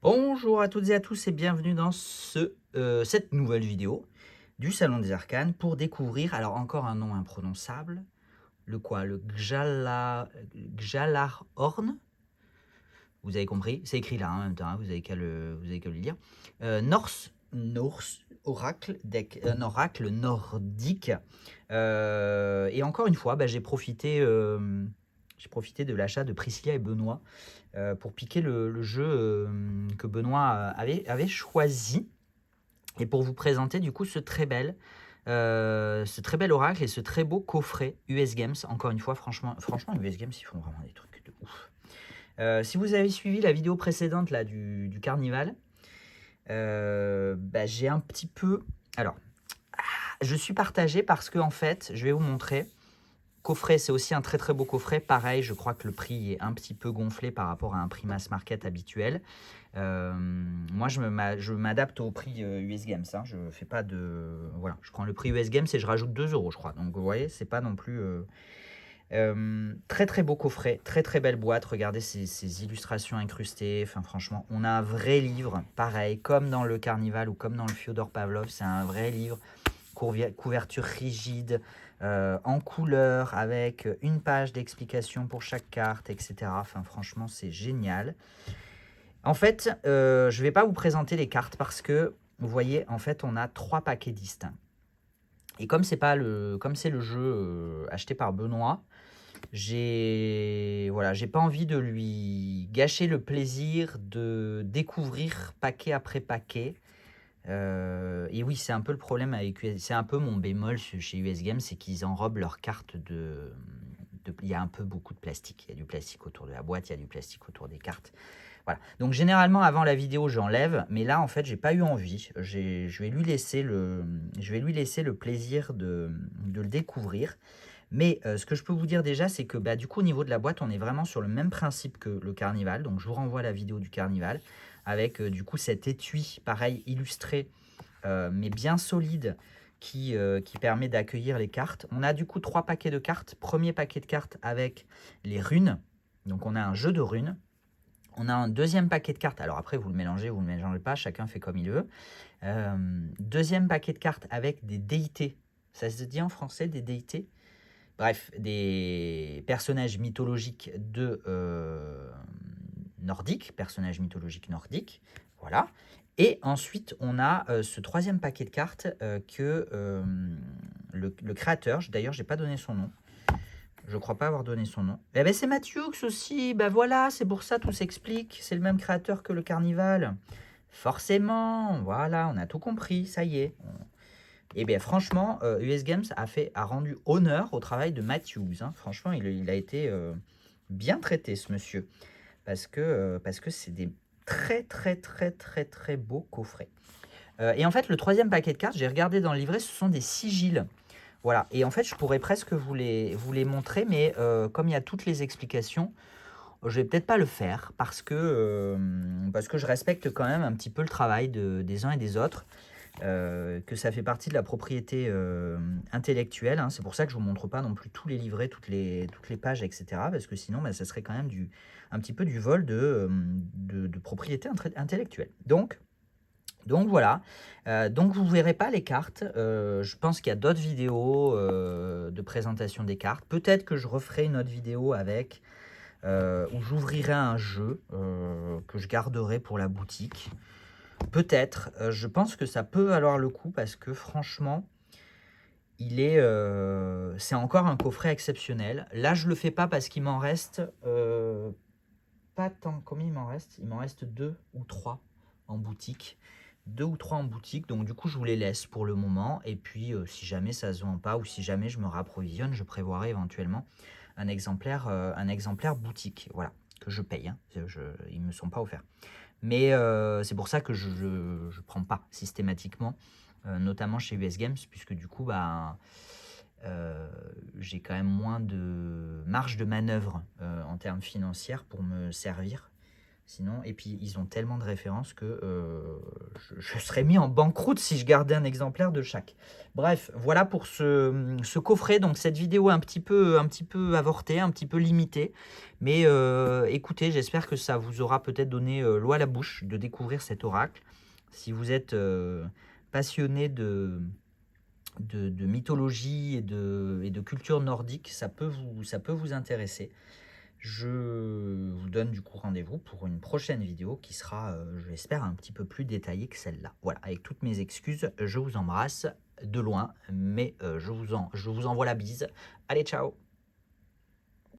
Bonjour à toutes et à tous et bienvenue dans cette nouvelle vidéo du Salon des Arcanes pour découvrir, alors encore un nom imprononçable, le quoi? Le Gjallarhorn, vous avez compris, c'est écrit là en même temps, hein, vous avez qu'à le lire. Norse Oracle, deck, un oracle nordique. Et encore une fois, j'ai profité de l'achat de Priscilla et Benoît pour piquer le jeu que Benoît avait choisi et pour vous présenter du coup ce très bel oracle et ce très beau coffret US Games. Encore une fois, franchement US Games, ils font vraiment des trucs de ouf. Si vous avez suivi la vidéo précédente là, du carnival, j'ai un petit peu... Alors, je suis partagé parce que en fait, je vais vous montrer. Coffret, c'est aussi un très très beau coffret. Pareil, je crois que le prix est un petit peu gonflé par rapport à un prix mass market habituel. Moi, je m'adapte au prix US Games. Hein. Je fais pas de... Voilà, je prends le prix US Games et je rajoute 2 euros, je crois. Donc, vous voyez, c'est pas non plus... très très beau coffret, très très belle boîte. Regardez ces illustrations incrustées. Enfin, franchement, on a un vrai livre. Pareil, comme dans le Carnival ou comme dans le Fyodor Pavlov, c'est un vrai livre. Couverture rigide, en couleur, avec une page d'explication pour chaque carte, etc. Enfin, franchement, c'est génial. En fait, je ne vais pas vous présenter les cartes parce que, vous voyez, en fait, on a 3 paquets distincts. Et comme c'est le jeu acheté par Benoît, j'ai pas envie de lui gâcher le plaisir de découvrir paquet après paquet. Et oui, c'est un peu le problème avec c'est un peu mon bémol chez US Games, c'est qu'ils enrobent leurs cartes il y a un peu beaucoup de plastique. Il y a du plastique autour de la boîte, il y a du plastique autour des cartes. Voilà. Donc généralement avant la vidéo j'enlève, mais là en fait j'ai pas eu envie. Je vais lui laisser le plaisir de le découvrir. Mais ce que je peux vous dire déjà, c'est que du coup au niveau de la boîte, on est vraiment sur le même principe que le Carnival. Donc je vous renvoie à la vidéo du Carnival avec du coup cet étui pareil illustré mais bien solide qui permet d'accueillir les cartes. On a du coup 3 paquets de cartes. Premier paquet de cartes avec les runes. Donc on a un jeu de runes. On a un deuxième paquet de cartes. Alors après, vous le mélangez, vous ne le mélangez pas. Chacun fait comme il veut. Deuxième paquet de cartes avec des déités. Ça se dit en français, des déités? Bref, des personnages mythologiques nordiques. Personnages mythologiques nordiques. Voilà. Et ensuite, on a ce troisième paquet de cartes que le créateur, d'ailleurs, je n'ai pas donné son nom. Je ne crois pas avoir donné son nom. Eh ben, c'est Mathieu aussi. Ben voilà, c'est pour ça, tout s'explique. C'est le même créateur que le Carnival. Forcément, voilà, on a tout compris, ça y est. Et bien franchement, US Games a rendu honneur au travail de Matthews. Hein. Franchement, il a été bien traité, ce monsieur. Parce que c'est des très très très très très beaux coffrets. Et en fait, le troisième paquet de cartes, j'ai regardé dans le livret, ce sont des sigils. Voilà, et en fait, je pourrais presque vous les montrer, mais comme il y a toutes les explications, je vais peut-être pas le faire parce que je respecte quand même un petit peu le travail des uns et des autres, que ça fait partie de la propriété intellectuelle. Hein. C'est pour ça que je ne vous montre pas non plus tous les livrets, toutes les pages, etc. Parce que sinon, ça serait quand même un petit peu du vol de propriété intellectuelle. Donc voilà, donc vous ne verrez pas les cartes. Je pense qu'il y a d'autres vidéos de présentation des cartes. Peut-être que je referai une autre vidéo où j'ouvrirai un jeu que je garderai pour la boutique. Peut-être, je pense que ça peut valoir le coup parce que franchement, c'est encore un coffret exceptionnel. Là, je ne le fais pas parce qu'il m'en reste pas tant. Combien il m'en reste? Il m'en reste 2 ou 3 en boutique. 2 ou 3 en boutique, donc du coup je vous les laisse pour le moment. Et puis si jamais ça se vend pas ou si jamais je me rapprovisionne, je prévoirai éventuellement un exemplaire boutique, voilà, que je paye. Hein. Ils ne me sont pas offerts. Mais c'est pour ça que je ne prends pas systématiquement, notamment chez US Games, puisque du coup, j'ai quand même moins de marge de manœuvre en termes financiers pour me servir Sinon, et puis ils ont tellement de références que je serais mis en banqueroute si je gardais un exemplaire de chaque. Bref, voilà pour ce coffret. Donc cette vidéo un petit peu avortée, un petit peu limitée. Mais écoutez, j'espère que ça vous aura peut-être donné l'eau à la bouche de découvrir cet oracle. Si vous êtes passionné de mythologie et de culture nordique, ça peut vous intéresser. Je vous donne du coup rendez-vous pour une prochaine vidéo qui sera, je l'espère, un petit peu plus détaillée que celle-là. Voilà, avec toutes mes excuses, je vous embrasse de loin, mais je vous envoie la bise. Allez, ciao!